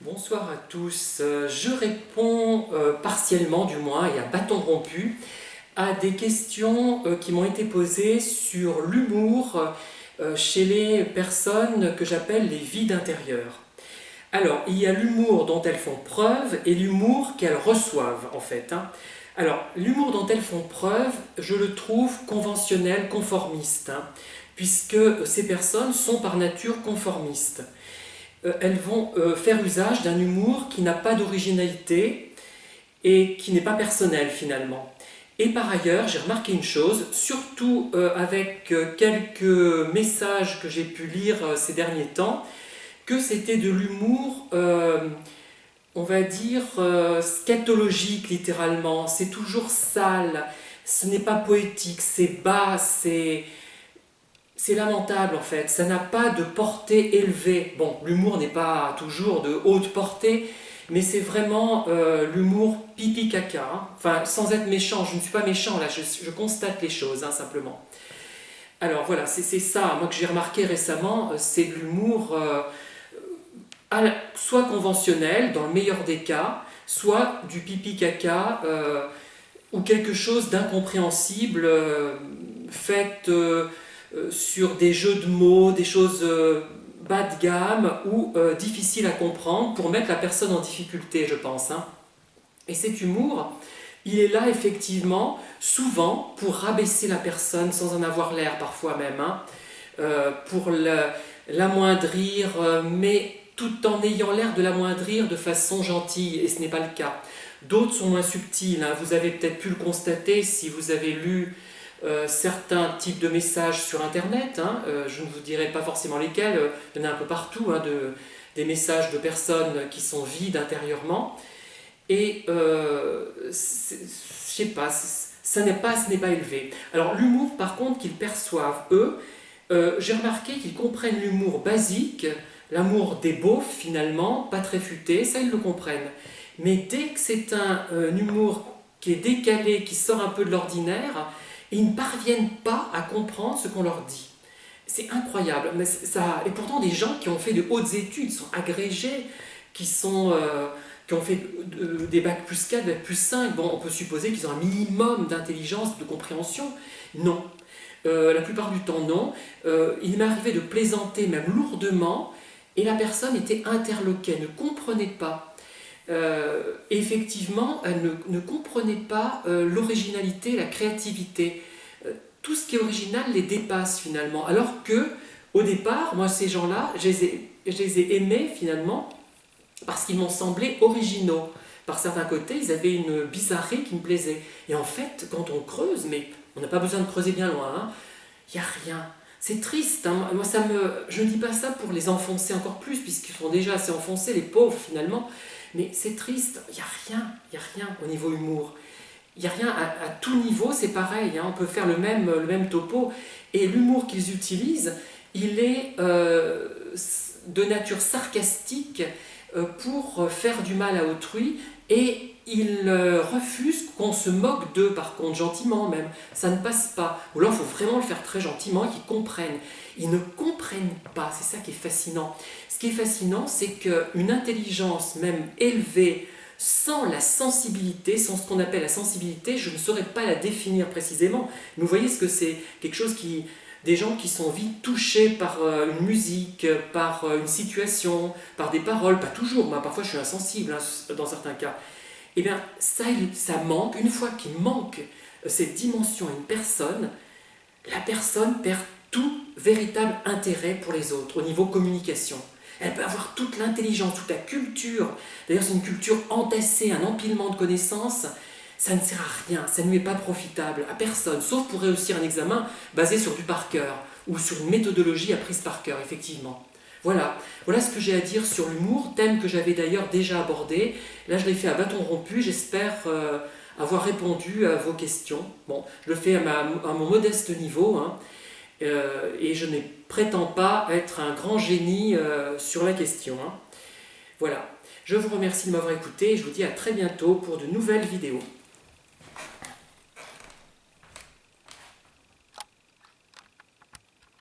Bonsoir à tous. Je réponds partiellement, du moins, et à bâton rompu, à des questions qui m'ont été posées sur l'humour chez les personnes que j'appelle les vides intérieurs. Alors, il y a l'humour dont elles font preuve et l'humour qu'elles reçoivent, en fait. Alors, l'humour dont elles font preuve, je le trouve conventionnel, conformiste, puisque ces personnes sont par nature conformistes. Elles vont faire usage d'un humour qui n'a pas d'originalité et qui n'est pas personnel finalement. Et par ailleurs, j'ai remarqué une chose, surtout avec quelques messages que j'ai pu lire ces derniers temps, que c'était de l'humour, on va dire, scatologique littéralement. C'est toujours sale, ce n'est pas poétique, c'est bas, c'est lamentable en fait, ça n'a pas de portée élevée. Bon, l'humour n'est pas toujours de haute portée, mais c'est vraiment l'humour pipi-caca. Enfin, sans être méchant, je ne suis pas méchant là, je constate les choses simplement. Alors voilà, c'est ça, moi que j'ai remarqué récemment, c'est de l'humour soit conventionnel, dans le meilleur des cas, soit du pipi-caca, ou quelque chose d'incompréhensible, fait sur des jeux de mots, des choses bas de gamme ou difficiles à comprendre pour mettre la personne en difficulté, je pense. Et cet humour, il est là effectivement, souvent, pour rabaisser la personne sans en avoir l'air parfois même, pour l'amoindrir, mais tout en ayant l'air de l'amoindrir de façon gentille, et ce n'est pas le cas. D'autres sont moins subtils, vous avez peut-être pu le constater si vous avez lu certains types de messages sur Internet, je ne vous dirai pas forcément lesquels, il y en a un peu partout, des messages de personnes qui sont vides intérieurement, et je sais pas, ce n'est pas élevé. Alors l'humour par contre qu'ils perçoivent eux, j'ai remarqué qu'ils comprennent l'humour basique, l'amour des beaufs finalement, pas très futé, ça ils le comprennent. Mais dès que c'est un humour qui est décalé, qui sort un peu de l'ordinaire, ils ne parviennent pas à comprendre ce qu'on leur dit. C'est incroyable. Mais ça, et pourtant, des gens qui ont fait de hautes études, sont agrégés, qui ont fait des bacs plus 4, bacs plus 5, bon, on peut supposer qu'ils ont un minimum d'intelligence, de compréhension. Non. La plupart du temps, non. Il m'est arrivé de plaisanter, même lourdement, et la personne était interloquée, ne comprenait pas. Effectivement, elle ne comprenait pas l'originalité, la créativité. Tout ce qui est original les dépasse finalement. Alors que, au départ, moi, ces gens-là, je les ai aimés finalement parce qu'ils m'ont semblé originaux. Par certains côtés, ils avaient une bizarrerie qui me plaisait. Et en fait, quand on creuse, mais on n'a pas besoin de creuser bien loin, il n'y a rien. C'est triste, moi je ne dis pas ça pour les enfoncer encore plus, puisqu'ils sont déjà assez enfoncés, les pauvres finalement, mais c'est triste, il n'y a rien au niveau humour. Il n'y a rien à tout niveau, c'est pareil, on peut faire le même topo, et l'humour qu'ils utilisent, il est de nature sarcastique pour faire du mal à autrui, et ils refusent qu'on se moque d'eux, par contre, gentiment même. Ça ne passe pas. Ou alors, il faut vraiment le faire très gentiment et qu'ils comprennent. Ils ne comprennent pas, c'est ça qui est fascinant. Ce qui est fascinant, c'est qu'une intelligence même élevée, sans la sensibilité, sans ce qu'on appelle la sensibilité, je ne saurais pas la définir précisément, mais vous voyez ce que c'est, quelque chose qui... Des gens qui sont vite touchés par une musique, par une situation, par des paroles, pas toujours, moi parfois je suis insensible dans certains cas. Eh bien ça manque, une fois qu'il manque cette dimension à une personne, la personne perd tout véritable intérêt pour les autres au niveau communication. Elle peut avoir toute l'intelligence, toute la culture, d'ailleurs c'est une culture entassée, un empilement de connaissances, ça ne sert à rien, ça ne lui est pas profitable, à personne, sauf pour réussir un examen basé sur du par cœur, ou sur une méthodologie apprise par cœur, effectivement. Voilà ce que j'ai à dire sur l'humour, thème que j'avais d'ailleurs déjà abordé. Là, je l'ai fait à bâton rompu, j'espère avoir répondu à vos questions. Bon, je le fais à mon modeste niveau, et je ne prétends pas être un grand génie sur la question. Voilà, je vous remercie de m'avoir écouté et je vous dis à très bientôt pour de nouvelles vidéos.